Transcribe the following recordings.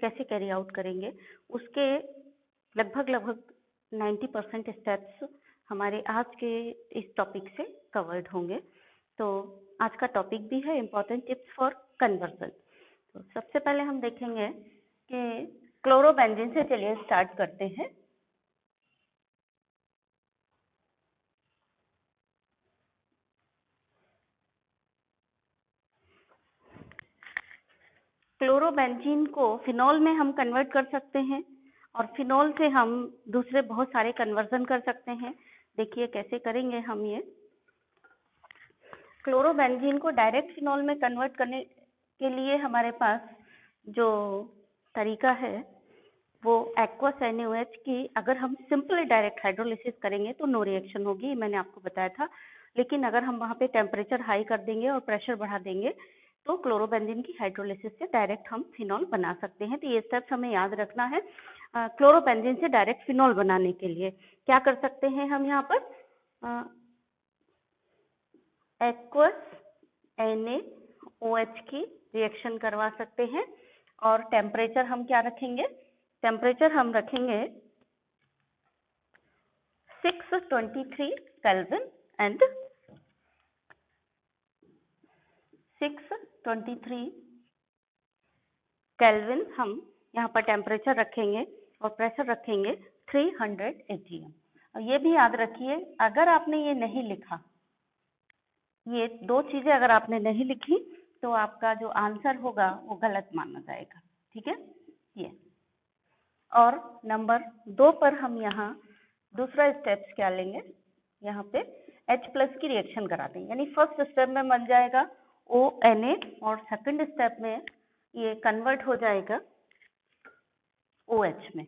कैसे carry out करेंगे, उसके लगभग 90% स्टेप्स हमारे आज के इस टॉपिक से कवर्ड होंगे। तो आज का टॉपिक भी है इम्पोर्टेंट टिप्स फॉर कन्वर्जन। तो सबसे पहले हम देखेंगे कि क्लोरोबेंजीन से, चलिए स्टार्ट करते हैं। क्लोरोबेंजीन को फिनॉल में हम कन्वर्ट कर सकते हैं और फिनॉल से हम दूसरे बहुत सारे कन्वर्जन कर सकते हैं। देखिए कैसे करेंगे हम ये। क्लोरोबेंजीन को डायरेक्ट फिनॉल में कन्वर्ट करने के लिए हमारे पास जो तरीका है वो एक्वस NaOH की, अगर हम सिंपल डायरेक्ट हाइड्रोलिसिस करेंगे तो नो रिएक्शन होगी, मैंने आपको बताया था। लेकिन अगर हम वहाँ पे टेम्परेचर हाई कर देंगे और प्रेशर बढ़ा देंगे तो क्लोरोबेंजीन की हाइड्रोलिसिस से डायरेक्ट हम फिनॉल बना सकते हैं। तो ये स्टेप्स हमें याद रखना है क्लोरोबेंजीन से डायरेक्ट फिनॉल बनाने के लिए। क्या कर सकते हैं हम यहाँ पर, एक्वस NaOH की रिएक्शन करवा सकते हैं और टेम्परेचर हम क्या रखेंगे, टेम्परेचर हम रखेंगे 623 केल्विन एंड 623 केल्विन हम यहाँ पर टेम्परेचर रखेंगे और प्रेशर रखेंगे 300 atm। और ये भी याद रखिए, अगर आपने ये नहीं लिखा, ये दो चीजें अगर आपने नहीं लिखी तो आपका जो आंसर होगा वो गलत माना जाएगा। ठीक है ये। और नंबर 2 पर हम यहाँ दूसरा स्टेप्स क्या लेंगे, यहाँ पे H+ की रिएक्शन करा देंगे। यानी फर्स्ट स्टेप में बन जाएगा ONA और सेकंड स्टेप में ये कन्वर्ट हो जाएगा OH में।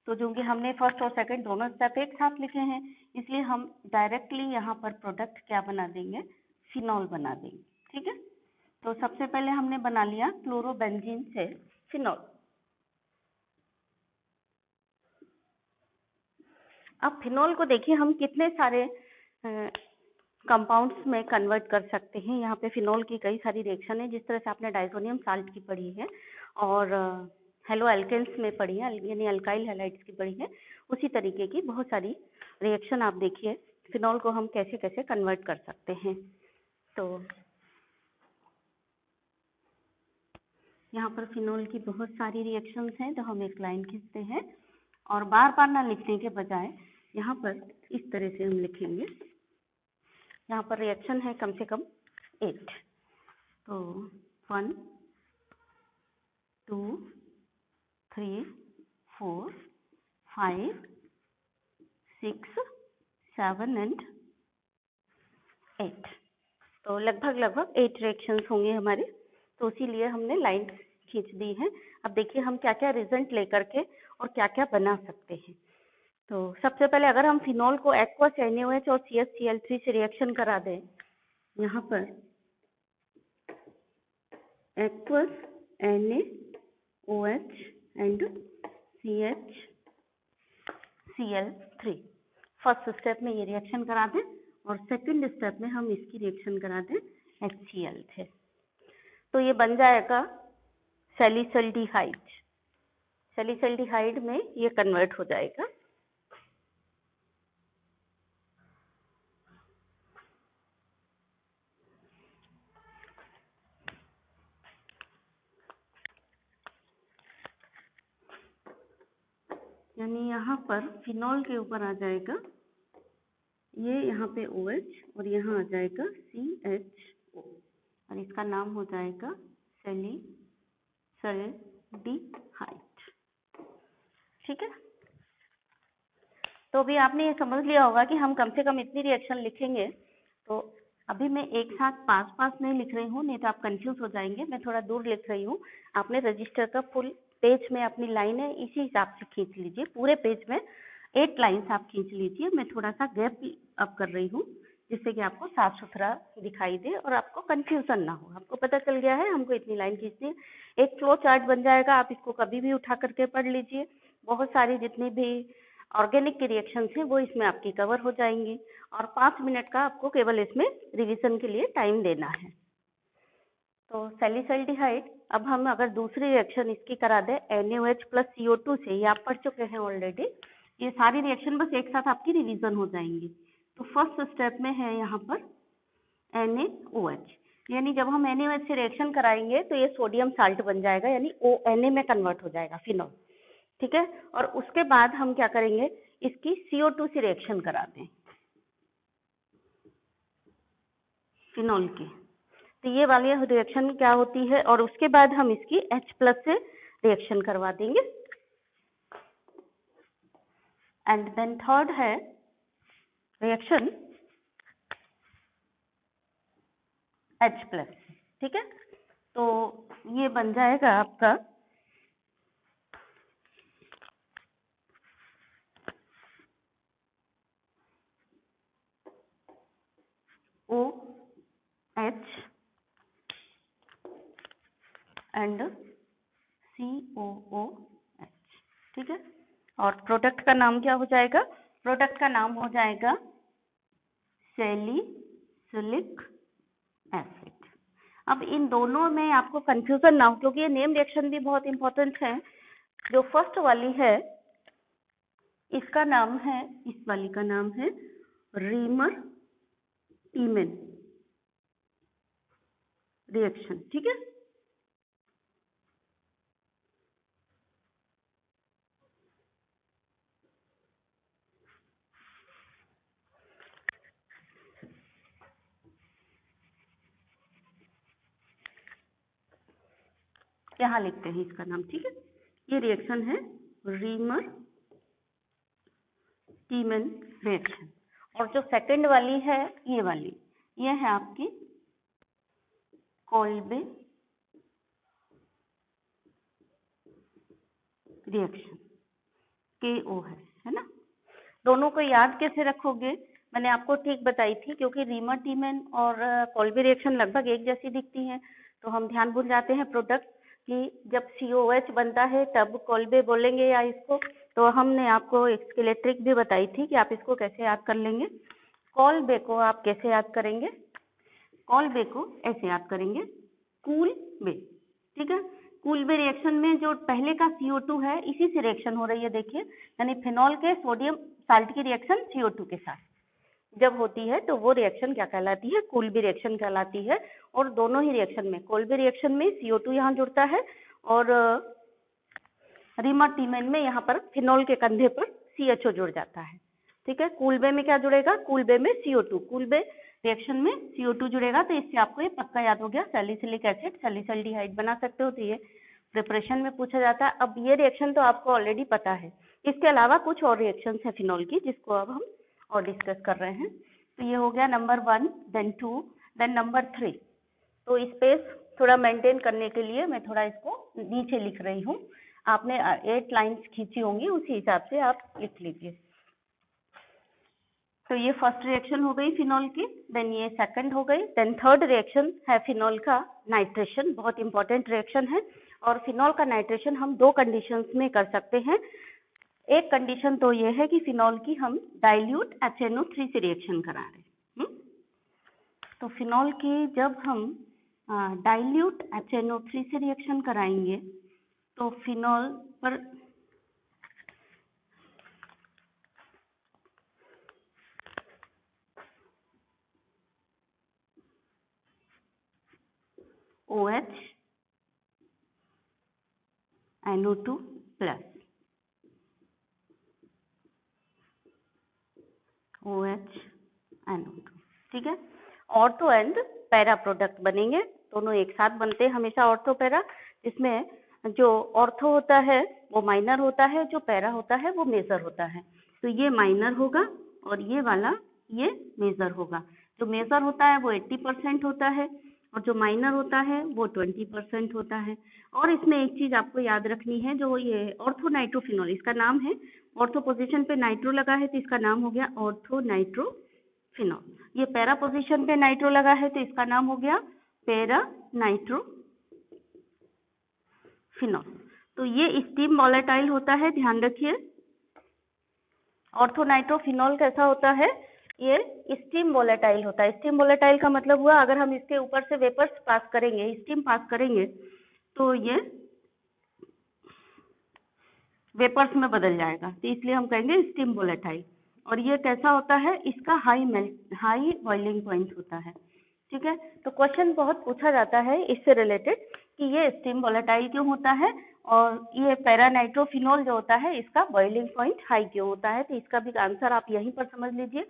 तो क्योंकि हमने फर्स्ट और सेकंड दोनों स्टेप एक साथ लिखे हैं, इसलिए हम डायरेक्टली यहाँ पर प्रोडक्ट क्या बना देंगे, फिनॉल बना देंगे। ठीक है। तो सबसे पहले हमने बना लिया क्लोरोबेंजीन से फिनॉल। अब फिनॉल को देखिए हम कितने सारे कंपाउंड्स में कन्वर्ट कर सकते हैं। यहाँ पे फिनॉल की कई सारी रिएक्शन है, जिस तरह से आपने डाइसोनियम साल्ट की पढ़ी है और हेलो एल्केन्स में पढ़ी है, यानी अल्काइल हैलाइड्स की पढ़ी है, उसी तरीके की बहुत सारी रिएक्शन आप देखिए फिनॉल को हम कैसे कैसे कन्वर्ट कर सकते हैं। तो यहाँ पर फिनॉल की बहुत सारी रिएक्शंस हैं, तो हम एक लाइन खींचते हैं और बार बार ना लिखने के बजाय यहाँ पर इस तरह से हम लिखेंगे। यहाँ पर रिएक्शन है कम से कम 8। तो 1 2 3 4 5 6 7 एंड 8। तो लगभग 8 रिएक्शंस होंगे हमारे। तो इसीलिए हमने लाइन खींच दी है। अब देखिए हम क्या क्या रिजल्ट लेकर के और क्या क्या बना सकते हैं। तो सबसे पहले अगर हम फिनॉल को एक्वस NaOH और CH3 से रिएक्शन करा दें, यहाँ पर aqueous NaOH and CHCl3 first step में ये रिएक्शन करा दें और सेकंड स्टेप में हम इसकी रिएक्शन करा दें HCl से, तो ये बन जाएगा सैलिसल्डिहाइड। सैलिसल्डिहाइड में ये कन्वर्ट हो जाएगा। यानी यहाँ पर फिनॉल के ऊपर आ जाएगा ये, यहाँ पे OH और यहाँ आ जाएगा CHO और इसका नाम हो जाएगा सैलिसल्डिहाइड। ठीक है। तो अभी आपने ये समझ लिया होगा कि हम कम से कम इतनी रिएक्शन लिखेंगे। तो अभी मैं एक साथ पास नहीं लिख रही हूँ, नहीं तो आप कंफ्यूज हो जाएंगे। मैं थोड़ा दूर लिख रही हूँ। आपने रजिस्टर का फुल पेज में अपनी लाइन है इसी हिसाब से खींच लीजिए। पूरे पेज में 8 लाइन्स आप खींच लीजिए। मैं थोड़ा सा गैप अप कर रही हूँ जिससे कि आपको साफ सुथरा दिखाई दे और आपको कंफ्यूजन ना हो। आपको पता चल गया है हमको इतनी लाइन खींचनी है। एक फ्लो चार्ट बन जाएगा, आप इसको कभी भी उठा करके पढ़ लीजिए। बहुत सारी जितनी भी ऑर्गेनिक की रिएक्शंस हैं वो इसमें आपकी कवर हो जाएंगी और 5 मिनट का आपको केवल इसमें रिवीजन के लिए टाइम देना है। तो सैलिसल्डिहाइड अब हम अगर दूसरी रिएक्शन इसकी करा दें NaOH प्लस CO2 से, ये आप पढ़ चुके हैं ऑलरेडी, ये सारी रिएक्शन बस एक साथ आपकी रिवीजन हो जाएंगी। तो फर्स्ट स्टेप में है यहाँ पर NaOH, यानी जब हम NaOH से रिएक्शन कराएंगे तो ये सोडियम साल्ट बन जाएगा, यानी Na में कन्वर्ट हो जाएगा फिनॉल, ठीक है। और उसके बाद हम क्या करेंगे, इसकी CO2 से रिएक्शन कराते हैं फिनॉल की। तो ये वाली रिएक्शन क्या होती है, और उसके बाद हम इसकी H+ से रिएक्शन करवा देंगे। एंड देन थर्ड है रिएक्शन H+, ठीक है। तो ये बन जाएगा आपका OH एंड COOH, ठीक है। और प्रोडक्ट का नाम क्या हो जाएगा, प्रोडक्ट का नाम हो जाएगा सैलिसिलिक एसिड। अब इन दोनों में आपको कंफ्यूजन ना हो, क्योंकि ये नेम रिएक्शन भी बहुत इंपॉर्टेंट है। जो फर्स्ट वाली है इसका नाम है, इस वाली का नाम है रीमर ईमेन रिएक्शन, ठीक है। यहाँ लिखते हैं इसका नाम, ठीक है। ये रिएक्शन है रीमर ईमेन रिएक्शन। और जो सेकंड वाली है ये वाली, ये है आपकी कोल्बे रिएक्शन, KO है ना। दोनों को याद कैसे रखोगे, मैंने आपको ठीक बताई थी, क्योंकि रीमर टीमेन और कोल्बे रिएक्शन लगभग एक जैसी दिखती हैं, तो हम ध्यान भूल जाते हैं प्रोडक्ट कि जब COH बनता है तब कोल्बे बोलेंगे या इसको। तो हमने आपको इसके ट्रिक भी बताई थी कि आप इसको कैसे याद कर लेंगे। कोल्बे को आप कैसे याद करेंगे, कोल्बे को ऐसे याद करेंगे कूलबे, ठीक है। कूलबे रिएक्शन में जो पहले का CO2 है इसी से रिएक्शन हो रही है, देखिए, यानी फिनॉल के सोडियम साल्ट की रिएक्शन CO2 के साथ जब होती है तो वो रिएक्शन क्या कहलाती है, कूलबे रिएक्शन कहलाती है। और दोनों ही रिएक्शन में, कोल्बे रिएक्शन में CO2 यहाँ जुड़ता है और रीमर टीमेन में यहाँ पर फिनॉल के कंधे पर CHO जुड़ जाता है, ठीक है। कूलबे में क्या जुड़ेगा, कूलबे में CO2, कूलबे रिएक्शन में CO2 जुड़ेगा। तो इससे आपको ये पक्का याद हो गया, सैलिसिलिक एसिड सैलिसल्डिहाइड बना सकते हो। तो ये प्रिपरेशन में पूछा जाता है। अब ये रिएक्शन तो आपको ऑलरेडी पता है, इसके अलावा कुछ और रिएक्शंस है फिनॉल की जिसको अब हम और डिस्कस कर रहे हैं। तो ये हो गया नंबर 1, देन 2, देन नंबर 3। तो स्पेस थोड़ा मेंटेन करने के लिए मैं थोड़ा इसको नीचे लिख रही हूँ, आपने 8 लाइन्स खींची होंगी, उसी हिसाब से आप लिख लीजिए। तो ये फर्स्ट रिएक्शन हो गई फिनॉल की, देन ये सेकंड हो गई, देन थर्ड रिएक्शन है फिनॉल का नाइट्रेशन, बहुत इंपॉर्टेंट रिएक्शन है। और फिनॉल का नाइट्रेशन हम 2 कंडीशंस में कर सकते हैं। एक कंडीशन तो ये है कि फिनॉल की हम डाइल्यूट HNO3 से रिएक्शन करा रहे हैं। तो फिनॉल की जब हम डाइल्यूट HNO3 से रिएक्शन कराएंगे तो फिनॉल पर OH NO2 plus OH NO2, ठीक है। ऑर्थो एंड पैरा प्रोडक्ट बनेंगे, दोनों एक साथ बनते हैं हमेशा ऑर्थो पैरा, जिसमें जो ऑर्थो होता है वो माइनर होता है, जो पैरा होता है वो मेजर होता है। तो ये माइनर होगा और ये वाला ये मेजर होगा। जो मेजर होता है वो 80% होता है और जो माइनर होता है वो 20% होता है। और इसमें एक चीज आपको याद रखनी है, जो ये ऑर्थो नाइट्रोफिनॉल, इसका नाम है, ऑर्थो पोजीशन पे नाइट्रो लगा है तो इसका नाम हो गया ऑर्थो नाइट्रोफिनॉल। ये पैरा पोजीशन पे नाइट्रो लगा है तो इसका नाम हो गया पैरा नाइट्रोफिनॉल। तो ये स्टीम वॉलेटाइल होता है, ध्यान रखिए। ऑर्थो नाइट्रोफिनॉल कैसा होता है, ये स्टीम वॉलेटाइल होता है। स्टीम वॉलेटाइल का मतलब हुआ अगर हम इसके ऊपर से वेपर्स पास करेंगे, स्टीम पास करेंगे, तो ये वेपर्स में बदल जाएगा, तो इसलिए हम कहेंगे स्टीम वोलेटाइल। और ये कैसा होता है, इसका हाई बॉइलिंग पॉइंट होता है। ठीक है, तो क्वेश्चन बहुत पूछा जाता है इससे रिलेटेड कि ये स्टीम वोलेटाइल क्यों होता है और ये पैरानाइट्रोफिनॉल जो होता है इसका बॉइलिंग पॉइंट हाई क्यों होता है। तो इसका भी आंसर आप यहीं पर समझ लीजिए।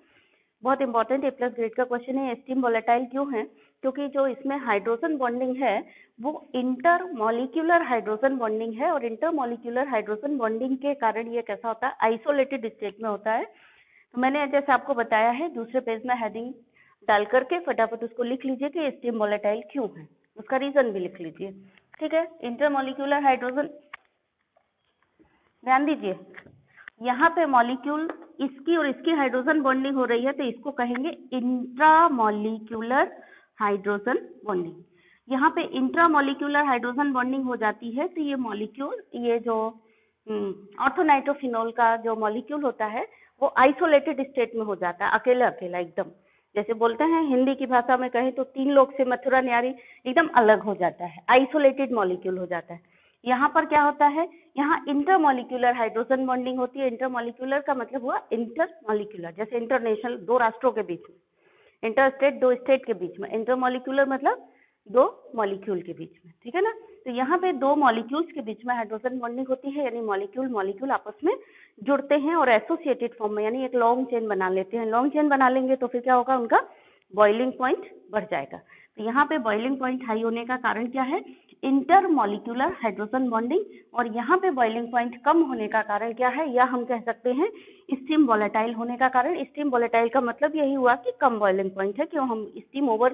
बहुत इंपॉर्टेंट A+ ग्रेड का क्वेश्चन है। स्टीम वोलेटाइल क्यों है, क्योंकि जो इसमें हाइड्रोजन बॉन्डिंग है वो इंटरमॉलिक्यूलर हाइड्रोजन बॉन्डिंग है, और इंटरमॉलिक्यूलर हाइड्रोजन बॉन्डिंग के कारण ये कैसा होता है, आइसोलेटेड स्टेट में होता है। तो मैंने जैसे आपको बताया है, दूसरे पेज में हेडिंग डाल करके फटाफट उसको लिख लीजिए कि स्टीम वोलेटाइल क्यों है, उसका रीजन भी लिख लीजिए। ठीक है, इंटरमॉलिक्यूलर हाइड्रोजन, ध्यान दीजिए यहाँ पे मॉलिक्यूल इसकी और इसकी हाइड्रोजन बॉन्डिंग हो रही है, तो इसको कहेंगे इंट्रामॉलिक्यूलर हाइड्रोजन बॉन्डिंग। यहाँ पे इंट्रामॉलिक्यूलर हाइड्रोजन बॉन्डिंग हो जाती है तो ये मॉलिक्यूल, ये जो ऑर्थोनाइट्रोफिनॉल का जो मॉलिक्यूल होता है वो आइसोलेटेड स्टेट में हो जाता है, अकेला अकेला एकदम। जैसे बोलते हैं हिंदी की भाषा में कहें तो 3 लोग से मथुरा न्यारी, एकदम अलग हो जाता है, आइसोलेटेड मॉलिक्यूल हो जाता है। यहाँ पर क्या होता है, यहाँ इंटरमॉलिक्यूलर हाइड्रोजन बॉन्डिंग होती है। इंटरमॉलिक्यूलर का मतलब हुआ इंटरमॉलिक्यूलर, जैसे इंटरनेशनल 2 राष्ट्रों के बीच में, इंटर स्टेट 2 स्टेट के बीच में, इंटरमॉलिक्यूलर मतलब 2 मॉलिक्यूल के बीच में। ठीक है ना, तो यहाँ पे 2 मॉलिक्यूल्स के बीच में हाइड्रोजन बॉन्डिंग होती है, यानी मॉलिक्यूल मॉलिक्यूल आपस में जुड़ते हैं और एसोसिएटेड फॉर्म में, यानी एक लॉन्ग चेन बना लेते हैं। लॉन्ग चेन बना लेंगे तो फिर क्या होगा, उनका बॉइलिंग पॉइंट बढ़ जाएगा। तो यहाँ पे बॉइलिंग पॉइंट हाई होने का कारण क्या है, इंटरमॉलिक्यूलर हाइड्रोजन बॉन्डिंग, और यहाँ पे बॉइलिंग पॉइंट कम होने का कारण क्या है, या हम कह सकते हैं स्टीम वोलेटाइल होने का कारण। स्टीम वोलेटाइल का मतलब यही हुआ कि कम बॉइलिंग पॉइंट है। क्यों, हम स्टीम ओवर,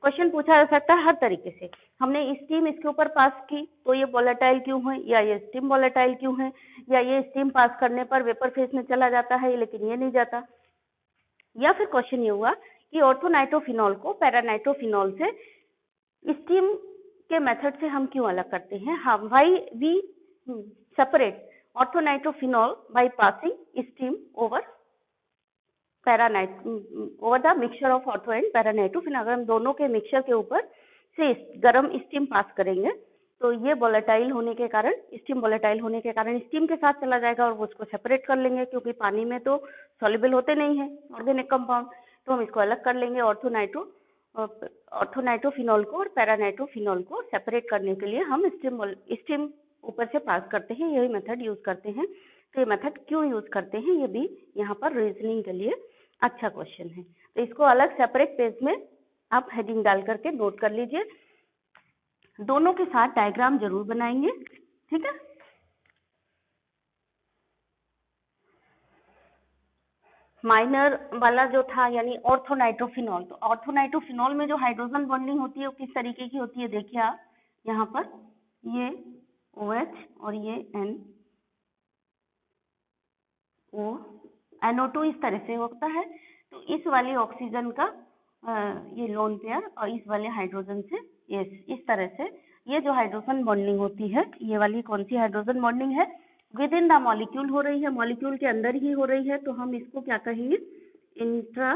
क्वेश्चन पूछा जा सकता है हर तरीके से। हमने स्टीम इसके ऊपर पास की तो ये वोलेटाइल क्यों है, या ये स्टीम वोलेटाइल क्यों है, या ये स्टीम पास करने पर वेपर फेज में चला जाता है लेकिन ये नहीं जाता। या फिर क्वेश्चन ये हुआ कि ऑर्थोनाइट्रोफिनॉल को पैरानाइट्रोफिनॉल से स्टीम के मेथड से हम क्यों अलग करते हैं, हम why we separate orthonitrophenol by passing steam over over the mixture of ortho and paranitrophenol. अगर हम दोनों के मिक्सचर के ऊपर से गर्म स्टीम पास करेंगे तो ये वोलेटाइल होने के कारण, स्टीम वोलेटाइल होने के कारण स्टीम के साथ चला जाएगा और वो उसको सेपरेट कर लेंगे, क्योंकि पानी में तो सॉल्युबल होते नहीं है ऑर्गेनिक कंपाउंड, तो हम इसको अलग कर लेंगे। ऑर्थोनाइट्रोफिनॉल को और पैरानाइट्रोफिनॉल को सेपरेट करने के लिए हम स्टीम ऊपर से पास करते हैं, यही मेथड यूज करते हैं। तो ये मेथड क्यों यूज करते हैं, ये भी यहाँ पर रीजनिंग के लिए अच्छा क्वेश्चन है। तो इसको अलग सेपरेट पेज में आप हेडिंग डाल करके नोट कर लीजिए। दोनों के साथ डायग्राम जरूर बनाएंगे, ठीक है। माइनर वाला जो था यानी ऑर्थोनाइट्रोफिनॉल, तो ऑर्थोनाइट्रोफिनॉल में जो हाइड्रोजन बॉन्डिंग होती है वो किस तरीके की होती है, देखिए आप यहाँ पर, ये OH और ये NO2 इस तरह से होता है। तो इस वाली ऑक्सीजन का ये लोन पेयर और इस वाले हाइड्रोजन से इस तरह से ये जो हाइड्रोजन बॉन्डिंग होती है, ये वाली कौन सी हाइड्रोजन बॉन्डिंग है, विद इन द मॉलिक्यूल हो रही है, मॉलिक्यूल के अंदर ही हो रही है, तो हम इसको क्या कहेंगे, इंट्रा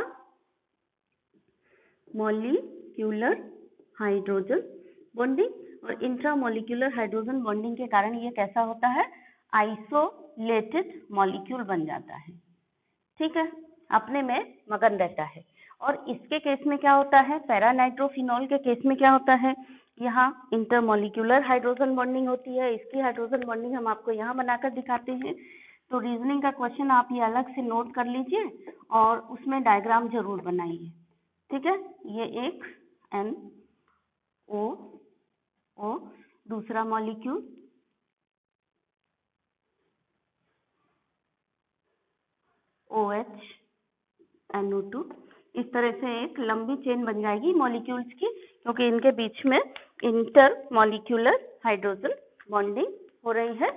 मॉलिक्यूलर हाइड्रोजन बॉन्डिंग। और इंट्रा मॉलिक्यूलर हाइड्रोजन बॉन्डिंग के कारण ये कैसा होता है, आइसोलेटेड मॉलिक्यूल बन जाता है, ठीक है, अपने में मगन रहता है। और इसके केस में क्या होता है, पैरानाइट्रोफिनॉल के केस में क्या होता है, यहाँ इंटरमॉलिक्यूलर हाइड्रोजन बॉन्डिंग होती है, इसकी हाइड्रोजन बॉन्डिंग हम आपको यहाँ बनाकर दिखाते हैं। तो रीजनिंग का क्वेश्चन आप ये अलग से नोट कर लीजिए और उसमें डायग्राम जरूर बनाइए, ठीक है। ये एक NO, दूसरा मॉलिक्यूल OH NO2, इस तरह से एक लंबी चेन बन जाएगी मॉलिक्यूल्स की, क्योंकि इनके बीच में इंटर मॉलिक्यूलर हाइड्रोजन बॉन्डिंग हो रही है।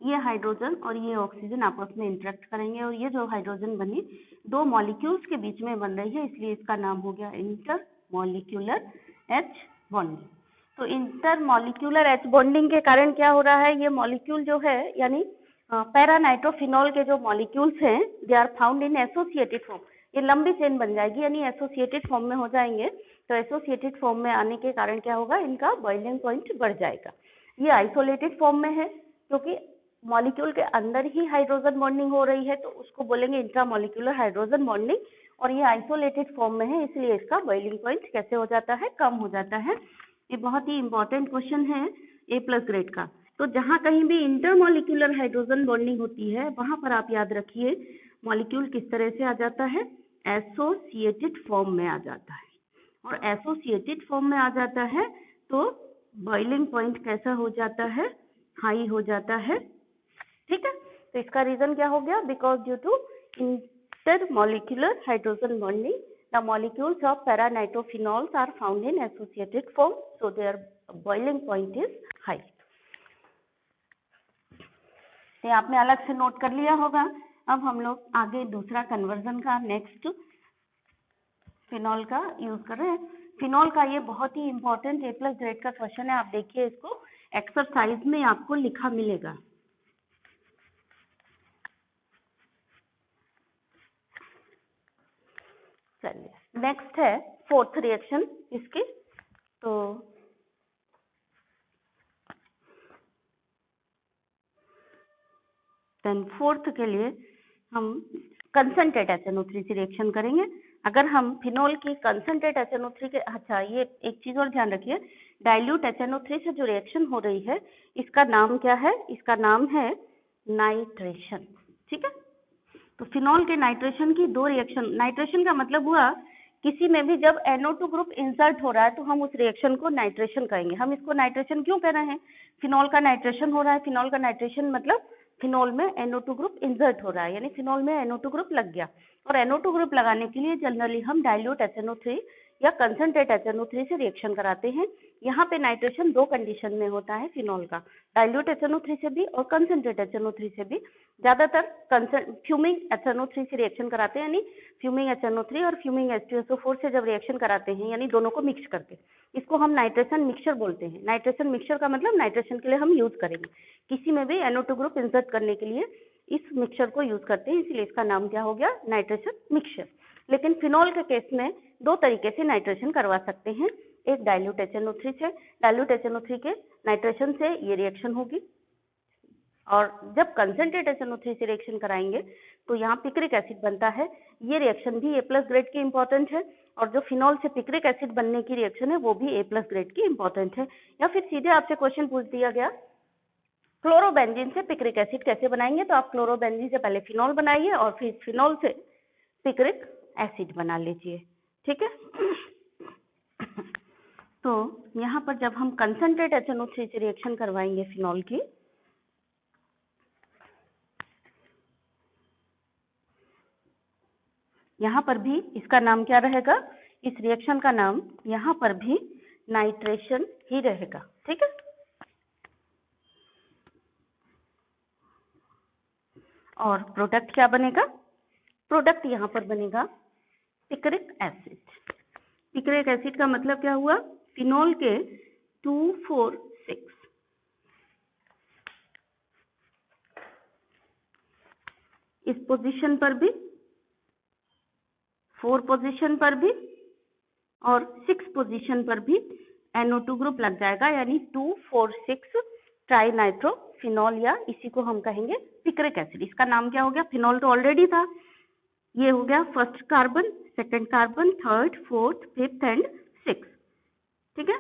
ये हाइड्रोजन और ये ऑक्सीजन आपस में इंटरेक्ट करेंगे और ये जो हाइड्रोजन बनी 2 मॉलिक्यूल्स के बीच में बन रही है, इसलिए इसका नाम हो गया इंटर मॉलिक्यूलर H बॉन्डिंग। तो इंटर मॉलिक्यूलर H बॉन्डिंग के कारण क्या हो रहा है, ये मॉलिक्यूल जो है यानी पैरानाइट्रोफिनॉल के जो मॉलिक्यूल्स हैं they are found in associated form, ये लंबी चेन बन जाएगी यानी एसोसिएटेड फॉर्म में हो जाएंगे। तो एसोसिएटेड फॉर्म में आने के कारण क्या होगा, इनका बॉइलिंग पॉइंट बढ़ जाएगा। ये आइसोलेटेड फॉर्म में है क्योंकि मॉलिक्यूल के अंदर ही हाइड्रोजन बॉन्डिंग हो रही है, तो उसको बोलेंगे इंट्रामॉलिक्यूलर हाइड्रोजन बॉन्डिंग। और ये आइसोलेटेड फॉर्म में है, इसलिए इसका बॉइलिंग पॉइंट कैसे हो जाता है, कम हो जाता है। ये बहुत ही इंपॉर्टेंट क्वेश्चन है A+ ग्रेड का। तो जहां कहीं भी इंटरमॉलिक्यूलर हाइड्रोजन बॉन्डिंग होती है, वहां पर आप याद रखिए मॉलिक्यूल किस तरह से आ जाता है, एसोसिएटेड फॉर्म में आ जाता है। और एसोसिएटेड फॉर्म में आ जाता है तो बॉइलिंग पॉइंट कैसा हो जाता है, हाई हो जाता है। ठीक है, तो इसका रीजन क्या हो गया, because due to intermolecular hydrogen bonding the molecules of paranitrophenols are found in associated form, so their boiling point is high. ये आपने अलग से नोट कर लिया होगा। अब हम लोग आगे दूसरा कन्वर्जन का, नेक्स्ट फिनॉल का यूज कर रहे हैं। फिनॉल का ये बहुत ही इंपॉर्टेंट A+ ग्रेड का क्वेश्चन है। आप देखिए, इसको एक्सरसाइज में आपको लिखा मिलेगा। चलिए, नेक्स्ट है फोर्थ रिएक्शन इसकी। तो देन फोर्थ के लिए हम कंसंट्रेट HNO3 से रिएक्शन करेंगे। अगर हम फिनॉल की कंसंट्रेट HNO3 के, अच्छा ये एक चीज और ध्यान रखिए, डाइल्यूट HNO3 से जो रिएक्शन हो रही है इसका नाम क्या है, इसका नाम है नाइट्रेशन। ठीक है, तो फिनॉल के नाइट्रेशन की दो रिएक्शन, नाइट्रेशन का मतलब हुआ किसी में भी जब NO2 ग्रुप इंसर्ट हो रहा है तो हम उस रिएक्शन को नाइट्रेशन कहेंगे। हम इसको नाइट्रेशन क्यों कह रहे हैं, फिनॉल का नाइट्रेशन हो रहा है, फिनॉल का नाइट्रेशन मतलब फिनॉल में NO2 ग्रुप इंसर्ट हो रहा है, यानी फिनॉल में NO2 ग्रुप लग गया। और NO2 ग्रुप लगाने के लिए जनरली हम डाइल्यूट HNO3 या कंसंट्रेट HNO3 से रिएक्शन कराते हैं। यहाँ पे नाइट्रेशन दो कंडीशन में होता है फिनॉल का, डाइल्यूट HNO3 से भी और कंसंट्रेट HNO3 से भी। ज्यादातर फ्यूमिंग HNO3 से रिएक्शन कराते हैं, यानी फ्यूमिंग HNO3 और फ्यूमिंग H2SO4 से जब रिएक्शन कराते हैं, यानी दोनों को मिक्स करके, इसको हम नाइट्रेशन मिक्सचर बोलते हैं। नाइट्रेशन मिक्सचर का मतलब नाइट्रेशन के लिए हम यूज करेंगे, किसी में भी NO2 ग्रुप इंसर्ट करने के लिए इस मिक्सचर को यूज करते हैं, इसलिए इसका नाम क्या हो गया, नाइट्रेशन मिक्सचर। लेकिन फिनॉल के केस में दो तरीके से नाइट्रेशन करवा सकते हैं, एक डाइल्यूट HNO3 से, डाइल्यूट HNO3 के नाइट्रेशन से ये रिएक्शन होगी, और जब कंसंट्रेट HNO3 से रिएक्शन कराएंगे तो यहाँ पिक्रिक एसिड बनता है। ये रिएक्शन भी A+ ग्रेड की इंपॉर्टेंट है, और जो फिनॉल से पिक्रिक एसिड बनने की रिएक्शन है वो भी A+ ग्रेड की इंपॉर्टेंट है। या फिर सीधे आपसे क्वेश्चन पूछ दिया गया क्लोरोबेंजीन से पिक्रिक एसिड कैसे बनाएंगे, तो आप क्लोरोबेंजीन से पहले फिनॉल बनाइए और फिर फिनॉल से पिक्रिक एसिड बना लीजिए। ठीक है, तो यहाँ पर जब हम कंसंट्रेट HNO3 से रिएक्शन करवाएंगे फिनॉल की, यहाँ पर भी इसका नाम क्या रहेगा, इस रिएक्शन का नाम यहाँ पर भी नाइट्रेशन ही रहेगा। ठीक है, और प्रोडक्ट क्या बनेगा, प्रोडक्ट यहाँ पर बनेगा पिक्रिक एसिड। पिक्रिक एसिड का मतलब क्या हुआ, फिनॉल के 2,4,6 इस पोजीशन पर भी, 4 पोजीशन पर भी और 6 पोजीशन पर भी NO2 ग्रुप लग जाएगा, यानी 2,4,6 ट्राइनाइट्रोफिनॉल, या इसी को हम कहेंगे पिक्रिक एसिड। इसका नाम क्या हो गया, फिनॉल तो ऑलरेडी था, ये हो गया first carbon, second carbon, third, fourth, fifth and 6। ठीक है,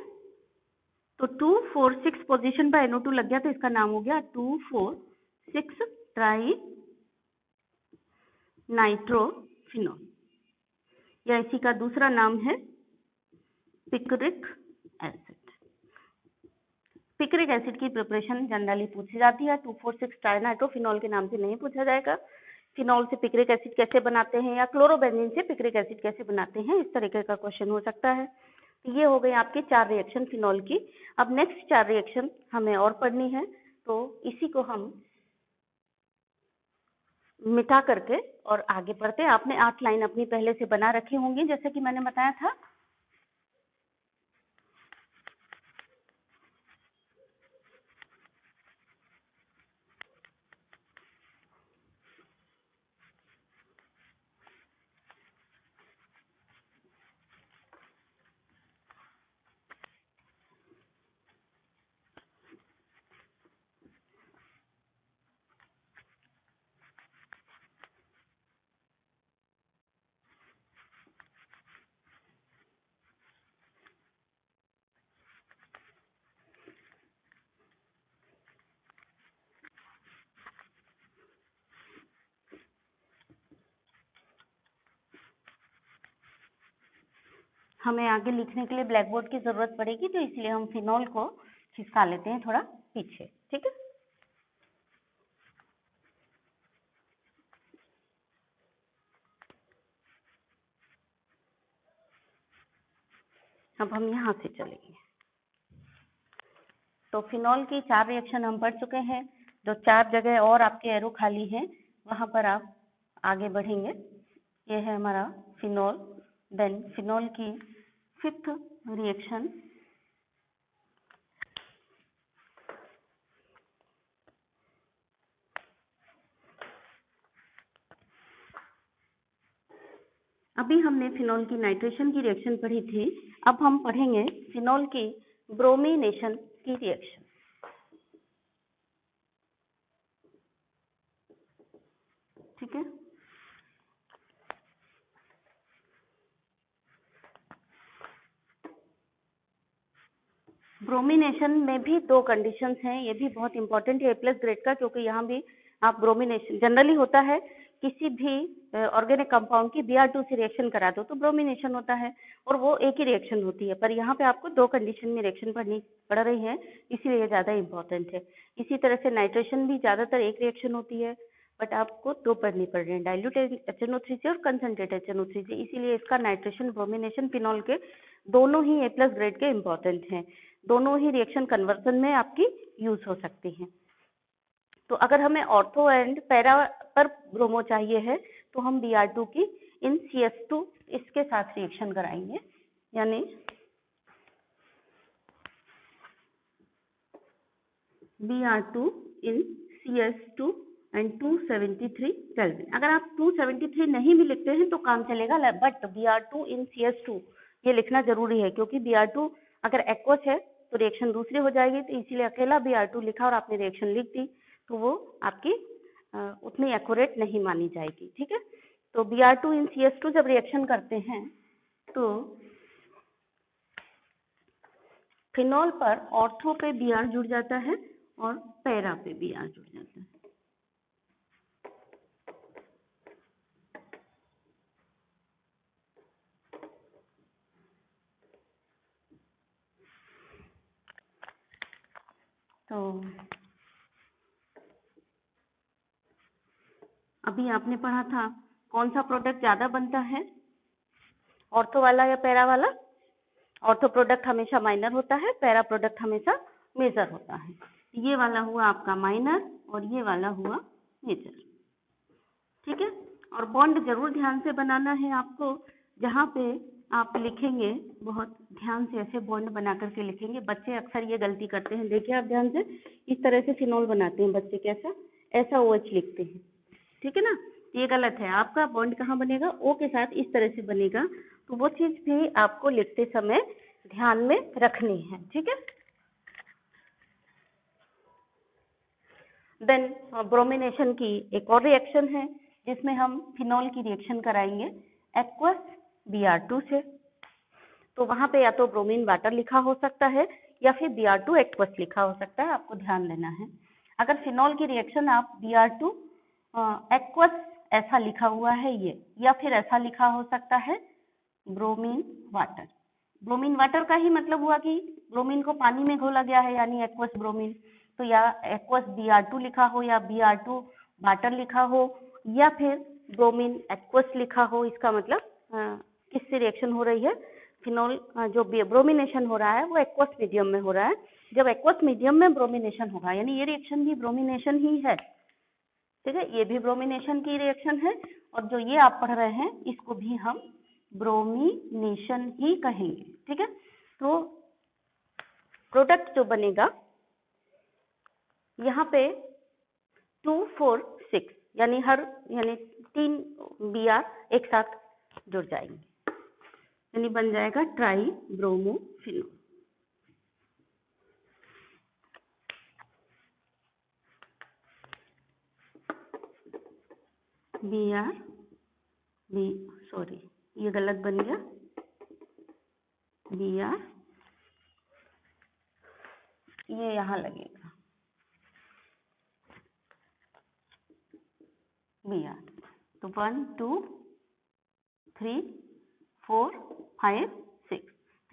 तो 2,4,6 पोजीशन पर NO2 लग गया तो इसका नाम हो गया 2,4,6 ट्राई नाइट्रोफिनॉल, या इसी का दूसरा नाम है पिक्रिक एसिड। पिक्रिक एसिड की प्रिपरेशन जनरली पूछी जाती है, 2,4,6 ट्राइनाइट्रोफिनॉल के नाम से नहीं पूछा जाएगा। फिनॉल से पिक्रिक एसिड कैसे बनाते हैं या क्लोरोबेंजीन से पिक्रिक एसिड कैसे बनाते हैं, इस तरीके का क्वेश्चन हो सकता है। तो ये हो गई आपकी 4 रिएक्शन फिनॉल की। अब नेक्स्ट 4 रिएक्शन हमें और पढ़नी है, तो इसी को हम मिटा करके और आगे बढ़ते हैं। आपने 8 लाइन अपनी पहले से बना रखी होंगी, जैसे कि मैंने बताया था। हमें आगे लिखने के लिए ब्लैक बोर्ड की जरूरत पड़ेगी, तो इसलिए हम फिनॉल को खिसका लेते हैं थोड़ा पीछे, ठीक है। अब हम यहाँ से चलेंगे। तो फिनॉल की 4 रिएक्शन हम पढ़ चुके हैं। जो 4 जगह और आपके एरो खाली हैं वहां पर आप आगे बढ़ेंगे। ये है हमारा फिनॉल। देन फिनॉल की 5th रिएक्शन अभी हमने फिनॉल की नाइट्रेशन की रिएक्शन पढ़ी थी। अब हम पढ़ेंगे फिनॉल की ब्रोमिनेशन की रिएक्शन। ठीक है। ब्रोमिनेशन में भी 2 कंडीशंस हैं। ये भी बहुत इंपॉर्टेंट है A+ ग्रेड का, क्योंकि यहाँ भी आप ब्रोमिनेशन जनरली होता है किसी भी ऑर्गेनिक कंपाउंड की Br2 से रिएक्शन करा दो तो ब्रोमिनेशन होता है, और वो एक ही रिएक्शन होती है। पर यहाँ पे आपको 2 कंडीशन में रिएक्शन पड़ रही है, इसीलिए ये ज्यादा इंपॉर्टेंट है। इसी तरह से नाइट्रेशन भी ज्यादातर एक रिएक्शन होती है, बट आपको 2 पढ़नी पड़ रही है, डाइल्यूट HNO3 से और कंसंट्रेट HNO3 से। इसीलिए इसका नाइट्रेशन ब्रोमिनेशन फिनॉल के दोनों ही A+ ग्रेड के इंपॉर्टेंट हैं। दोनों ही रिएक्शन कन्वर्सन में आपकी यूज हो सकती हैं। तो अगर हमें ऑर्थो एंड पैरा पर ब्रोमो चाहिए है तो हम Br2 की इन CS2 इसके साथ रिएक्शन कराएंगे, यानी Br2 in CS2 and 273 kelvin. अगर आप 273 नहीं भी लिखते हैं तो काम चलेगा, बट Br2 इन CS2 ये लिखना जरूरी है, क्योंकि Br2 अगर एक्वस है तो रिएक्शन दूसरी हो जाएगी। तो इसीलिए अकेला Br2 लिखा और आपने रिएक्शन लिख दी तो वो आपकी उतनी एक्यूरेट नहीं मानी जाएगी। ठीक है। तो Br2 इन CS2 जब रिएक्शन करते हैं तो फिनॉल पर ऑर्थो पे Br जुड़ जाता है और पैरा पे Br जुड़ जाता है। तो अभी आपने पढ़ा था कौन सा प्रोडक्ट ज्यादा बनता है, ऑर्थो वाला या पैरा वाला। ऑर्थो प्रोडक्ट हमेशा माइनर होता है, पैरा प्रोडक्ट हमेशा मेजर होता है। ये वाला हुआ आपका माइनर और ये वाला हुआ मेजर। ठीक है। और बॉन्ड जरूर ध्यान से बनाना है आपको। जहाँ पे आप लिखेंगे बहुत ध्यान से ऐसे बॉन्ड बना करके लिखेंगे। बच्चे अक्सर ये गलती करते हैं, देखिए आप ध्यान से, इस तरह से फिनॉल बनाते हैं बच्चे, कैसा ऐसा OH लिखते हैं। ठीक है ना, ये गलत है। आपका बॉन्ड कहाँ बनेगा, O के साथ इस तरह से बनेगा। तो वो चीज भी आपको लिखते समय ध्यान में रखनी है। ठीक है। देन ब्रोमिनेशन की एक और रिएक्शन है जिसमें हम फिनॉल की रिएक्शन कराएंगे एक्वस Br2 से। तो वहां पे या तो ब्रोमीन वाटर लिखा हो सकता है या फिर Br2 एक्वस लिखा हो सकता है, आपको ध्यान देना है। अगर फिनॉल की रिएक्शन आप Br2 एक्वस ऐसा लिखा हुआ है ये, या फिर ऐसा लिखा हो सकता है ब्रोमीन वाटर। ब्रोमीन वाटर का ही मतलब हुआ कि ब्रोमीन को पानी में घोला गया है, यानी एक्वस ब्रोमीन। तो या एक्वस Br2 लिखा हो या Br2 वाटर लिखा हो या फिर ब्रोमीन एक्वस लिखा हो, इसका मतलब किससे रिएक्शन हो रही है, फिनॉल जो ब्रोमिनेशन हो रहा है वो एक्वस मीडियम में हो रहा है। जब एक्वस मीडियम में ब्रोमिनेशन होगा, यानी ये रिएक्शन भी ब्रोमिनेशन ही है। ठीक है, ये भी ब्रोमिनेशन की रिएक्शन है, और जो ये आप पढ़ रहे हैं इसको भी हम ब्रोमिनेशन ही कहेंगे। ठीक है। तो प्रोडक्ट जो बनेगा यहाँ पे 2 4 6 यानी 3 Br एक साथ जुड़ जाएंगे, यानी बन जाएगा ट्राई ब्रोमोफिनॉल। सॉरी ये गलत बन गया, Br ये यहाँ लगेगा Br। तो 1 2 3 4 5 6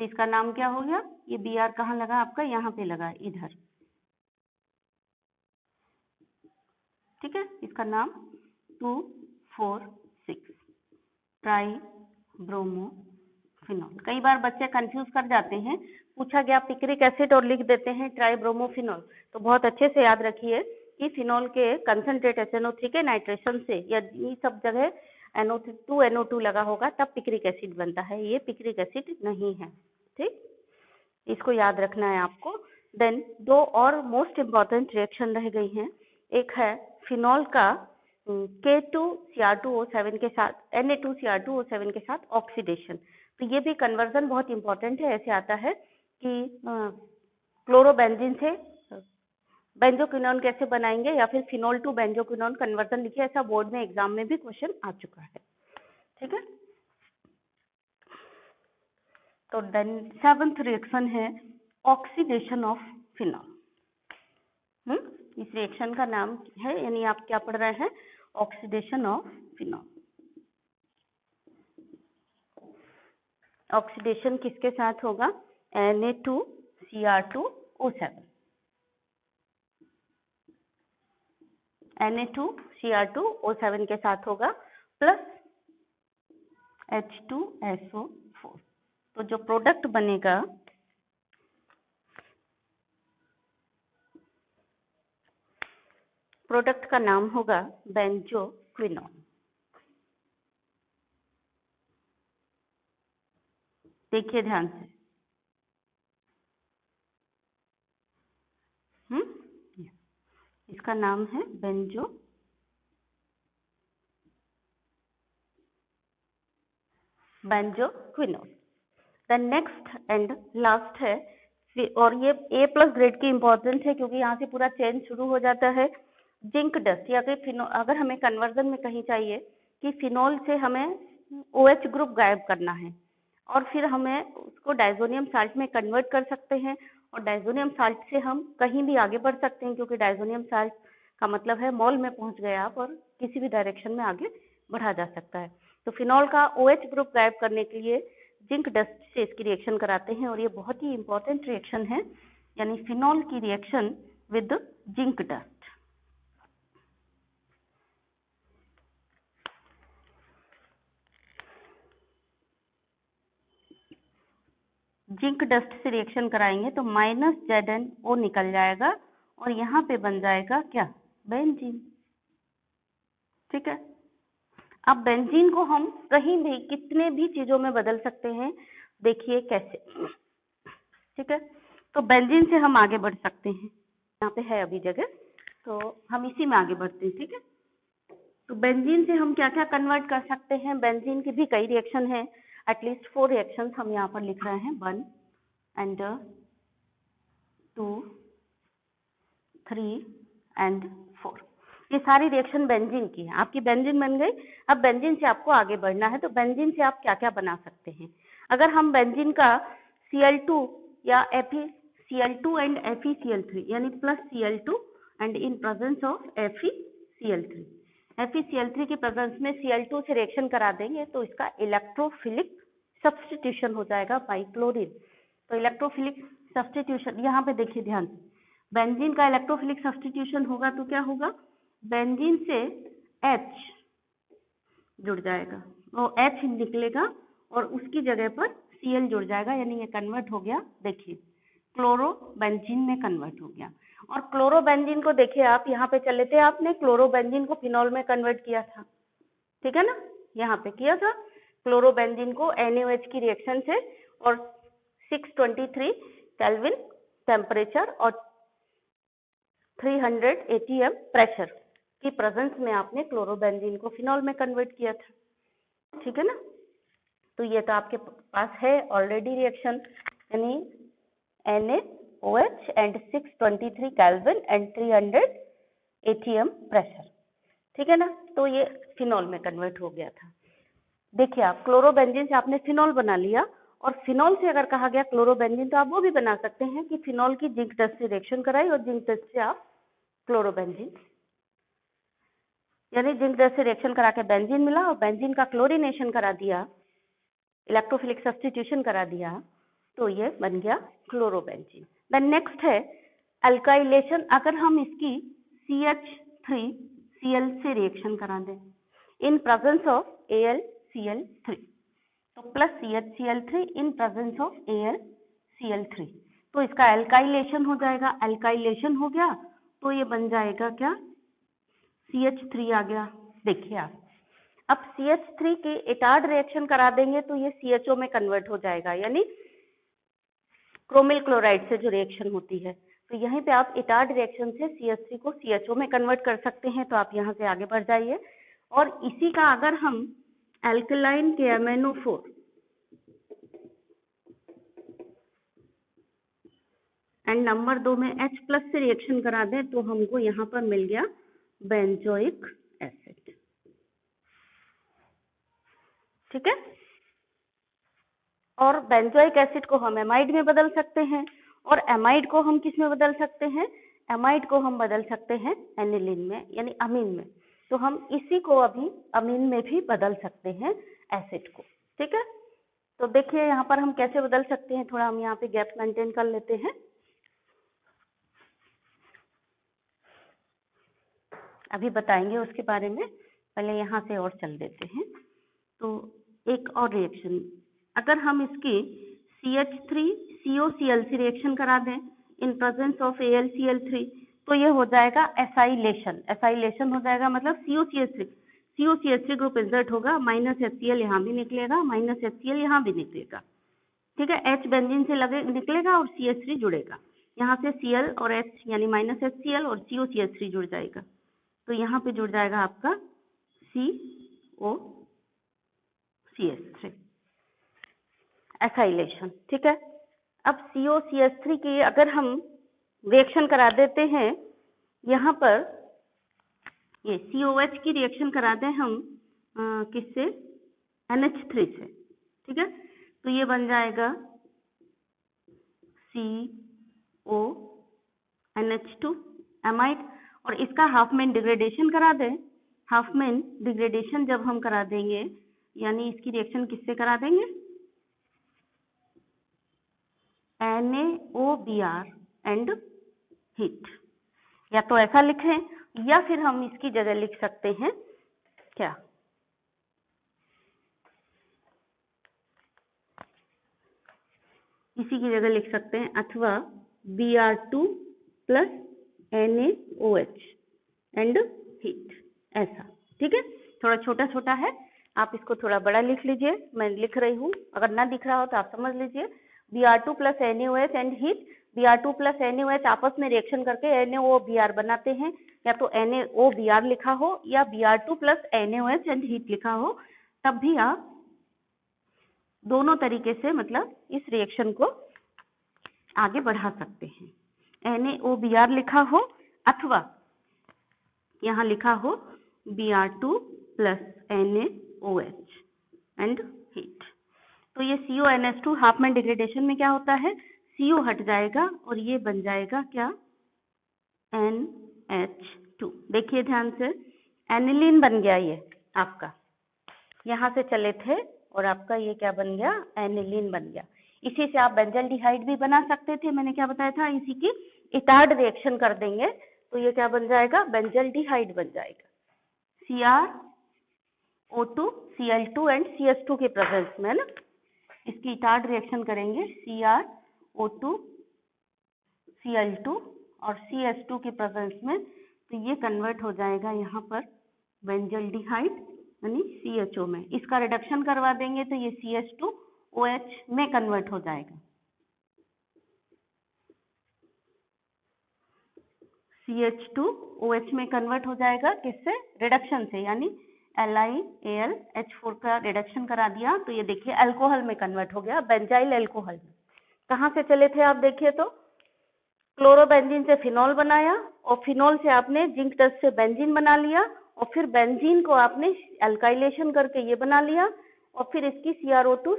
तो इसका नाम क्या हो गया, ये Br कहाँ लगा आपका, यहाँ पे लगा इधर, ठीक है। इसका नाम 2,4,6 ट्राई ब्रोमोफिनॉल। कई बार बच्चे कंफ्यूज कर जाते हैं, पूछा गया पिक्रिक एसिड और लिख देते हैं ट्राई ब्रोमोफिनॉल। तो बहुत अच्छे से याद रखिए कि फिनॉल के कंसंट्रेट HNO3 के नाइट्रेशन से या ये सब जगह NO2 लगा होगा तब पिक्रिक एसिड बनता है, ये पिक्रिक एसिड नहीं है, ठीक। इसको याद रखना है आपको। देन दो और मोस्ट इम्पॉर्टेंट रिएक्शन रह गई हैं, एक है फिनॉल का K2Cr2O7 के साथ Na2Cr2O7 के साथ ऑक्सीडेशन। तो ये भी कन्वर्जन बहुत इंपॉर्टेंट है। ऐसे आता है कि क्लोरोबेंजीन से बेंजोक्विनोन कैसे बनाएंगे, या फिर फिनॉल टू बेंजोक्विनोन कन्वर्जन लिखिए, ऐसा बोर्ड में एग्जाम में भी क्वेश्चन आ चुका है, ठीक है। तो देन 7th रिएक्शन है ऑक्सीडेशन ऑफ फिनॉल। इस रिएक्शन का नाम है, यानी आप क्या पढ़ रहे हैं, ऑक्सीडेशन ऑफ फिनॉल। ऑक्सीडेशन किसके साथ होगा, Na2Cr2O7, Na2Cr2O7 के साथ होगा प्लस H2SO4। तो जो प्रोडक्ट बनेगा प्रोडक्ट का नाम होगा बेंजोक्विनोन। देखिए ध्यान से, इसका नाम है benzoquinone. The next and last है, और ये A+ ग्रेड की इंपॉर्टेंस है क्योंकि यहाँ से पूरा चेन शुरू हो जाता है। जिंक डस्ट, या फिर फिनॉल, अगर हमें कन्वर्जन में कहीं चाहिए कि फिनॉल से हमें OH ग्रुप गायब करना है और फिर हमें उसको डाइजोनियम साल्ट में कन्वर्ट कर सकते हैं, और डाइजोनियम साल्ट से हम कहीं भी आगे बढ़ सकते हैं, क्योंकि डाइजोनियम साल्ट का मतलब है मॉल में पहुंच गए आप और किसी भी डायरेक्शन में आगे बढ़ा जा सकता है। तो फिनॉल का OH ग्रुप गायब करने के लिए जिंक डस्ट से इसकी रिएक्शन कराते हैं, और ये बहुत ही इंपॉर्टेंट रिएक्शन है, यानी फिनॉल की reaction with zinc dust. Zinc dust से रिएक्शन कराएंगे तो -ZnO निकल जाएगा और यहाँ पे बन जाएगा क्या, बेंजीन, ठीक है। अब बेंजीन को हम कहीं भी कितने भी चीजों में बदल सकते हैं, देखिए कैसे, ठीक है। तो बेंजीन से हम आगे बढ़ सकते हैं, यहाँ पे है अभी जगह, तो हम इसी में आगे बढ़ते हैं, ठीक है। तो बेंजीन से हम क्या क्या कन्वर्ट कर सकते हैं, बेंजीन की भी कई रिएक्शन है, एटलीस्ट 4 रिएक्शंस हम यहाँ पर लिख रहे हैं, 1 and 2, 3 and 4। ये सारी रिएक्शन बेंजीन की है। आपकी बेंजीन बन गई। अब बेंजीन से आपको आगे बढ़ना है, तो बेंजीन से आप क्या क्या बना सकते हैं। अगर हम बेंजीन का Cl2 या FeCl2 एंड FeCl3 यानी plus Cl2 and in presence of FeCl3, FeCl3 की प्रेजेंस में Cl2 से रिएक्शन करा देंगे तो इसका इलेक्ट्रोफिलिक सब्स्टिट्यूशन हो जाएगा बाई क्लोरीन। तो इलेक्ट्रोफिलिक सब्स्टिट्यूशन, यहाँ पे देखिए ध्यान, बेंजीन का इलेक्ट्रोफिलिक सब्स्टिट्यूशन होगा तो क्या होगा, बेंजीन से H जुड़ जाएगा, वो H निकलेगा और उसकी जगह पर Cl जुड़ जाएगा, यानी ये कन्वर्ट हो गया, देखिए क्लोरोबेंजीन में कन्वर्ट हो गया। और क्लोरोबेंजीन को देखिए आप, यहाँ पे चले थे आपने, क्लोरोबेंजीन को फिनॉल में कन्वर्ट किया था, ठीक है ना, यहाँ पे किया था क्लोरोबेंजीन को NaOH की रिएक्शन से, और 623 केल्विन टेम्परेचर और 300 ATM प्रेशर की प्रेजेंस में आपने क्लोरोबेंजीन को फिनॉल में कन्वर्ट किया था, ठीक है ना। तो ये तो आपके पास है ऑलरेडी रिएक्शन, यानी NaOH and 623 kelvin and 300 ATM pressure, ठीक है ना। तो ये फिनॉल में कन्वर्ट हो गया था। देखिए आप, क्लोरोबेंजीन से आपने फिनॉल बना लिया, और फिनॉल से अगर कहा गया क्लोरोबेंजीन तो आप वो भी बना सकते हैं कि फिनॉल की जिंक डस्ट से रिएक्शन कराई और जिंक डस्ट से आप क्लोरोबेंजीन, यानी जिंक डस्ट से रिएक्शन करा के बेंजीन मिला और बेंजीन का क्लोरीनेशन करा दिया, इलेक्ट्रोफिलिक सब्स्टिट्यूशन करा दिया, तो ये बन गया क्लोरोबेंजीन। देन नेक्स्ट है अल्काइलेशन। अगर हम इसकी CH3Cl से रिएक्शन करा दें इन प्रेजेंस ऑफ AlCl3, तो plus CHCl3 in presence of AlCl3, तो इसका अल्काइलेशन हो जाएगा। अल्काइलेशन हो गया तो ये बन जाएगा क्या, CH3 आ गया। देखिए आप अब CH3 के इटार्ड रिएक्शन करा देंगे तो ये CHO में कन्वर्ट हो जाएगा, यानी क्रोमिल क्लोराइड से जो रिएक्शन होती है। तो यहीं पे आप इटार्ड रिएक्शन से CH3 को CHO में कन्वर्ट कर सकते हैं। तो आप यहाँ से आगे बढ़ जाइए। और इसी का अगर हम एल्कलाइन के MnO4 एंड नंबर 2 में H+ से रिएक्शन करा दें तो हमको यहाँ पर मिल गया बेंजोइक एसिड। ठीक है, और बेंजोइक एसिड को हम एमाइड में बदल सकते हैं, और एमाइड को हम किस में बदल सकते हैं, एमाइड को हम बदल सकते हैं एनिलीन में, यानी अमीन में। तो हम इसी को अभी अमीन में भी बदल सकते हैं एसिड को। ठीक है, तो देखिए यहाँ पर हम कैसे बदल सकते हैं, थोड़ा हम यहाँ पे गैप मेंटेन कर लेते हैं। अभी बताएंगे उसके बारे में, पहले यहाँ से और चल देते हैं। तो एक और रिएक्शन, अगर हम इसकी CH3COCl से रिएक्शन करा दें इन प्रेजेंस ऑफ AlCl3 तो ये हो जाएगा एसाइलेशन। एसाइलेशन हो जाएगा मतलब COCH3 ग्रुप इंसर्ट होगा, -HCl यहाँ भी निकलेगा, -HCl यहाँ भी निकलेगा। ठीक है, H बेंजीन से लगे निकलेगा और CH3 जुड़ेगा, यहाँ से Cl और H यानी -HCl और COCH3 जुड़ जाएगा। तो यहाँ पे जुड़ जाएगा आपका COCH3, एसाइलेशन। ठीक है, अब COCH3 की अगर हम रिएक्शन करा देते हैं, यहाँ पर ये COH की रिएक्शन करा दें हम किससे, NH3 से। ठीक है, तो ये बन जाएगा CONH2 एमाइड, और इसका हाफमैन डिग्रेडेशन करा दें। हाफमैन डिग्रेडेशन जब हम करा देंगे, यानी इसकी रिएक्शन किससे करा देंगे, NaOBr एंड हीट, या तो ऐसा लिखें या फिर हम इसकी जगह लिख सकते हैं क्या, इसी की जगह लिख सकते हैं, अथवा Br2 + NaOH एंड हीट, ऐसा। ठीक है, थोड़ा छोटा छोटा है, आप इसको थोड़ा बड़ा लिख लीजिए, मैं लिख रही हूँ, अगर ना दिख रहा हो तो आप समझ लीजिए। Br2 + NaOH and heat, Br2 + NaOH आपस में रिएक्शन करके NaOBr बनाते हैं, या तो NaOBr लिखा हो या Br2 + NaOH एंड हीट लिखा हो, तब भी आप दोनों तरीके से मतलब इस रिएक्शन को आगे बढ़ा सकते हैं। NaOBr लिखा हो अथवा यहाँ लिखा हो Br2 + NaOH एंड हीट। तो ये CONH2 हाफमैन डिग्रेडेशन में क्या होता है, CO हट जाएगा और ये बन जाएगा क्या, NH2। देखिए ध्यान से, एनिलीन बन गया ये आपका, यहाँ से चले थे और आपका ये क्या बन गया, एनिलीन बन गया। इसी से आप बेंजल्डिहाइड भी बना सकते थे, मैंने क्या बताया था, इसी की इटार्ड रिएक्शन कर देंगे तो ये क्या बन जाएगा, बेंजल्डिहाइड बन जाएगा। CrO2 Cl2 एंड CH2 के प्रेजेंस में, है ना, इसकी इटार्ड रिएक्शन करेंगे CrO2 Cl2 और CH2 के प्रेजेंस में, तो ये कन्वर्ट हो जाएगा यहाँ पर बेंजल्डिहाइड यानी CHO में। इसका रिडक्शन करवा देंगे तो ये CH2OH में कन्वर्ट हो जाएगा। CH2OH में कन्वर्ट हो जाएगा किससे, रिडक्शन से, यानी LiAlH4 का रिडक्शन करा दिया तो ये देखिए अल्कोहल में कन्वर्ट हो गया, बेंजाइल अल्कोहल। कहाँ से चले थे आप देखिए तो, क्लोरोबेंजीन से फिनॉल बनाया और फिनॉल से आपने जिंक डस्ट से बेंजीन बना लिया, और फिर बेंजीन को आपने अल्काइलेशन करके ये बना लिया, और फिर इसकी CrO2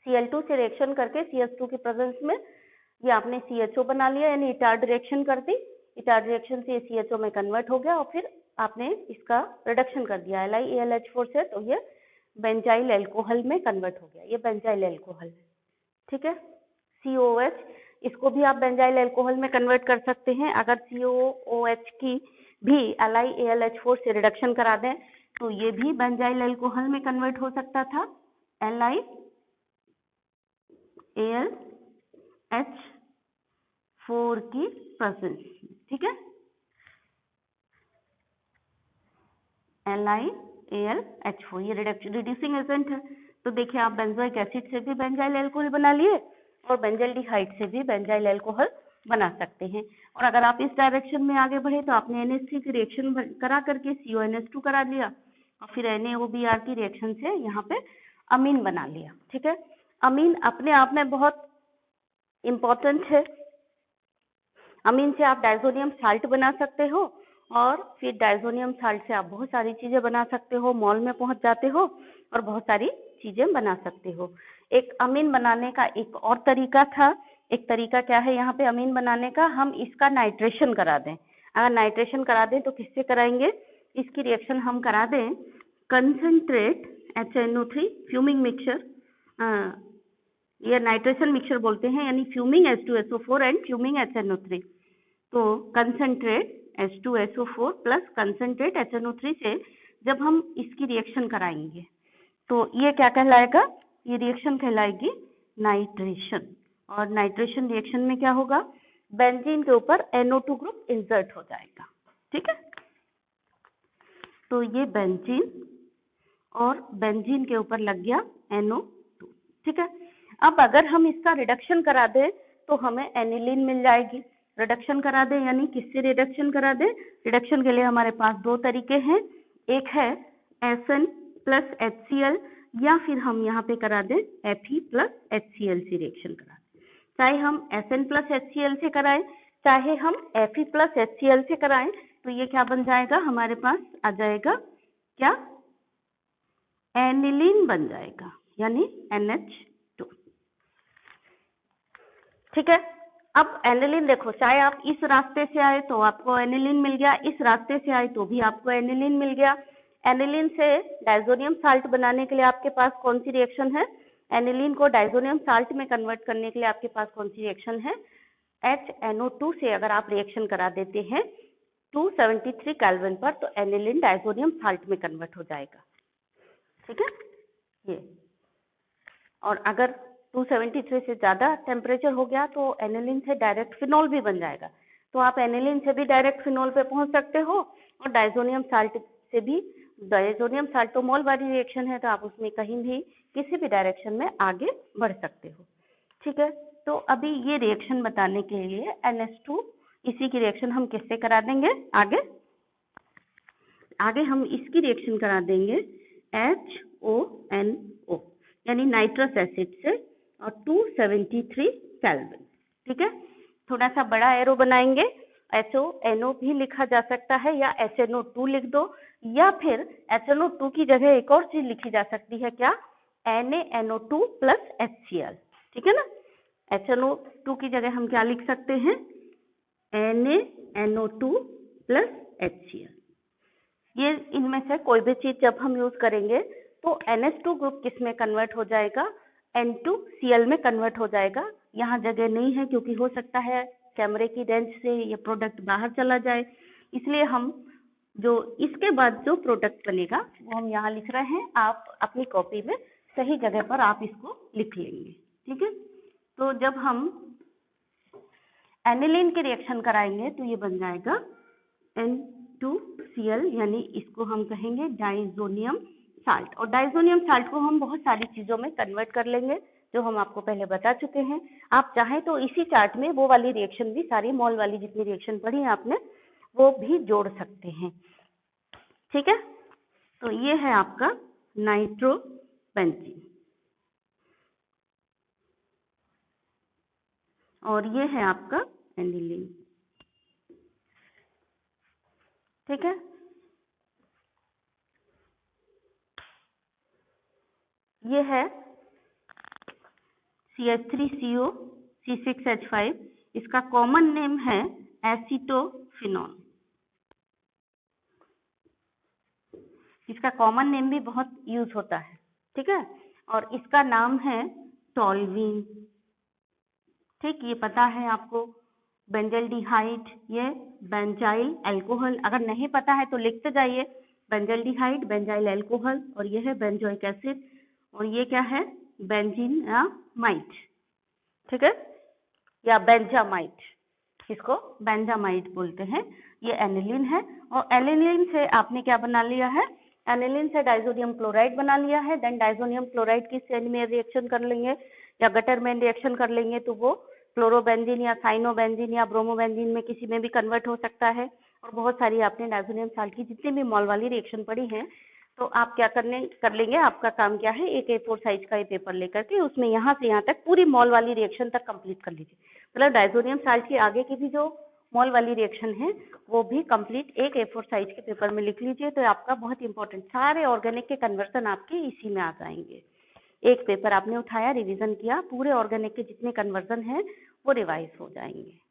Cl2 से रिएक्शन करके CH2 के प्रेजेंस में ये आपने CHO बना लिया, यानी इटार्ड रिएक्शन कर दी। इटार्ड रिएक्शन से CHO में कन्वर्ट हो गया और फिर आपने इसका रिडक्शन कर दिया LiAlH4 से, तो ये बेंजाइल अल्कोहल में कन्वर्ट हो गया, ये बेंजाइल अल्कोहल है। ठीक है। COOH, इसको भी आप बेंजाइल अल्कोहल में कन्वर्ट कर सकते हैं। अगर COOH की भी LiAlH4 से रिडक्शन करा दें तो ये भी बेंजाइल अल्कोहल में कन्वर्ट हो सकता था, LiAlH4 की प्रेजेंस, ठीक है, LiAlH4 ये रिड्यूसिंग एजेंट है। तो देखिए आप बेंजोइक एसिड से भी बेंजाइल अल्कोहल बना लिए और बेंजाइल्डिहाइड से भी बेंजाइल अल्कोहल बना सकते हैं। और अगर आप इस डायरेक्शन में आगे बढ़े तो आपने NH3 की रिएक्शन करा करके CONH2 करा लिया और फिर NaOBr की रिएक्शन से यहाँ पे अमीन बना लिया, ठीक है। अमीन अपने आप में बहुत इम्पोर्टेंट है। अमीन से आप डायजोनियम साल्ट बना सकते हो और फिर डायजोनियम साल्ट से आप बहुत सारी चीजें बना सकते हो, मॉल में पहुंच जाते हो और बहुत सारी चीजें बना सकते हो। एक अमीन बनाने का एक और तरीका था, एक तरीका क्या है यहाँ पे अमीन बनाने का, हम इसका नाइट्रेशन करा दें। अगर नाइट्रेशन करा दें तो किससे कराएंगे, इसकी रिएक्शन हम करा दें कंसंट्रेट HNO3 फ्यूमिंग मिक्सचर, ये नाइट्रेशन मिक्सचर बोलते हैं, यानी fuming H2SO4 and fuming HNO3। तो concentrate H2SO4 plus concentrate HNO3 से जब हम इसकी रिएक्शन कराएंगे तो ये क्या कहलाएगा, ये रिएक्शन कहलाएगी नाइट्रेशन। और नाइट्रेशन रिएक्शन में क्या होगा, बेंजीन के ऊपर NO2 ग्रुप इंसर्ट हो जाएगा, ठीक है। तो ये बेंजीन और बेंजीन के ऊपर लग गया NO2, ठीक है। अब अगर हम इसका रिडक्शन करा दें तो हमें एनिलीन मिल जाएगी। रिडक्शन करा दें यानी किससे रिडक्शन करा दें, रिडक्शन के लिए हमारे पास दो तरीके हैं, एक है SN प्लस HCl या फिर हम यहाँ पे करा दें Fe प्लस HCl से रिएक्शन करा दें। चाहे हम SN प्लस HCl से कराएं, चाहे हम Fe प्लस HCl से कराएं, तो ये क्या बन जाएगा, हमारे पास आ जाएगा क्या, एनिलीन बन जाएगा, यानी NH2, ठीक है। अब एनिलीन देखो, चाहे आप इस रास्ते से आए तो आपको एनिलीन मिल गया, इस रास्ते से आए तो भी आपको एनिलीन मिल गया। एनिलीन से डायजोनियम साल्ट बनाने के लिए आपके पास कौन सी रिएक्शन है, एनिलीन को डायजोनियम साल्ट में कन्वर्ट करने के लिए आपके पास कौन सी रिएक्शन है, HNO2 से अगर आप रिएक्शन करा देते हैं 273 केल्विन पर तो एनिलीन डायजोनियम साल्ट में कन्वर्ट हो जाएगा, ठीक है ये। और अगर 273 से ज़्यादा टेम्परेचर हो गया तो एनिलीन से डायरेक्ट फिनॉल भी बन जाएगा। तो आप एनिलीन से भी डायरेक्ट फिनॉल पे पहुंच सकते हो और डायजोनियम साल्ट से भी, डायजोनियम साल्ट तो मोल वाली रिएक्शन है तो आप उसमें कहीं भी किसी भी डायरेक्शन में आगे बढ़ सकते हो, ठीक है। तो अभी ये रिएक्शन बताने के लिए NH2, इसी की रिएक्शन हम किससे करा देंगे, आगे हम इसकी रिएक्शन करा देंगे HONO यानी नाइट्रस एसिड से और 273 केल्विन, ठीक है। थोड़ा सा बड़ा एरो बनाएंगे, HONO भी लिखा जा सकता है या HNO2 लिख दो, या फिर HNO2 की जगह एक और चीज लिखी जा सकती है, क्या, NaNO2 प्लस HCl, ठीक है ना। HNO2 की जगह हम क्या लिख सकते हैं, NaNO2 प्लस HCl। ये इनमें से कोई भी चीज जब हम यूज करेंगे तो NH2 ग्रुप किस में कन्वर्ट हो जाएगा, N2Cl में कन्वर्ट हो जाएगा। यहाँ जगह नहीं है क्योंकि हो सकता है कैमरे की रेंज से ये प्रोडक्ट बाहर चला जाए, इसलिए हम जो इसके बाद जो प्रोडक्ट बनेगा वो हम यहाँ लिख रहे हैं, आप अपनी कॉपी में सही जगह पर आप इसको लिख लेंगे, ठीक है। तो जब हम एनिलीन की रिएक्शन कराएंगे तो ये बन जाएगा N2Cl, यानी इसको हम कहेंगे डाइजोनियम साल्ट। और डाइजोनियम साल्ट को हम बहुत सारी चीजों में कन्वर्ट कर लेंगे जो हम आपको पहले बता चुके हैं। आप चाहें तो इसी चार्ट में वो वाली रिएक्शन भी, सारी मॉल वाली जितनी रिएक्शन पढ़ी है आपने, वो भी जोड़ सकते हैं, ठीक है। तो ये है आपका नाइट्रोबेंजीन और ये है आपका एनिलीन, ठीक है। ये है CH3CO C6H5, इसका कॉमन नेम है एसीटोफिनॉल। इसका कॉमन नेम भी बहुत यूज होता है, ठीक है। और इसका नाम है टॉल्वीन, ठीक, ये पता है आपको। बेंजल्डिहाइड, ये बेंजाइल अल्कोहल, अगर नहीं पता है तो लिखते जाइए, बेंजल्डिहाइड, बेंजाइल अल्कोहल, और ये है बेंजोइक एसिड, और ये क्या है, बेंजीन या माइट, ठीक है, या बेंजामाइट, इसको बेंजामाइट बोलते हैं। ये एनिलीन है, और एनिलीन से आपने क्या बना लिया है, एनिलीन से डाइजोनियम क्लोराइड बना लिया है। देन डाइजोनियम क्लोराइड की सेल में रिएक्शन कर लेंगे या गटर में रिएक्शन कर लेंगे तो वो क्लोरोबेंजीन या साइनोबेंजीन या ब्रोमोबेंजीन में किसी में भी कन्वर्ट हो सकता है। और बहुत सारी आपने डाइजोनियम साल्ट की जितनी भी मॉल वाली रिएक्शन पड़ी हैं, तो आप क्या कर लेंगे, आपका काम क्या है, एक A4 साइज का ये पेपर लेकर के उसमें यहाँ से यहाँ तक पूरी मॉल वाली रिएक्शन तक कंप्लीट कर लीजिए। मतलब डाइजोनियम साल्ट के आगे की भी जो मॉल वाली रिएक्शन है वो भी कंप्लीट एक A4 साइज के पेपर में लिख लीजिए। तो आपका बहुत इंपॉर्टेंट सारे ऑर्गेनिक के कन्वर्सन आपके इसी में आ जाएंगे। एक पेपर आपने उठाया, रिवीजन किया, पूरे ऑर्गेनिक के जितने कन्वर्जन हैं वो रिवाइज हो जाएंगे।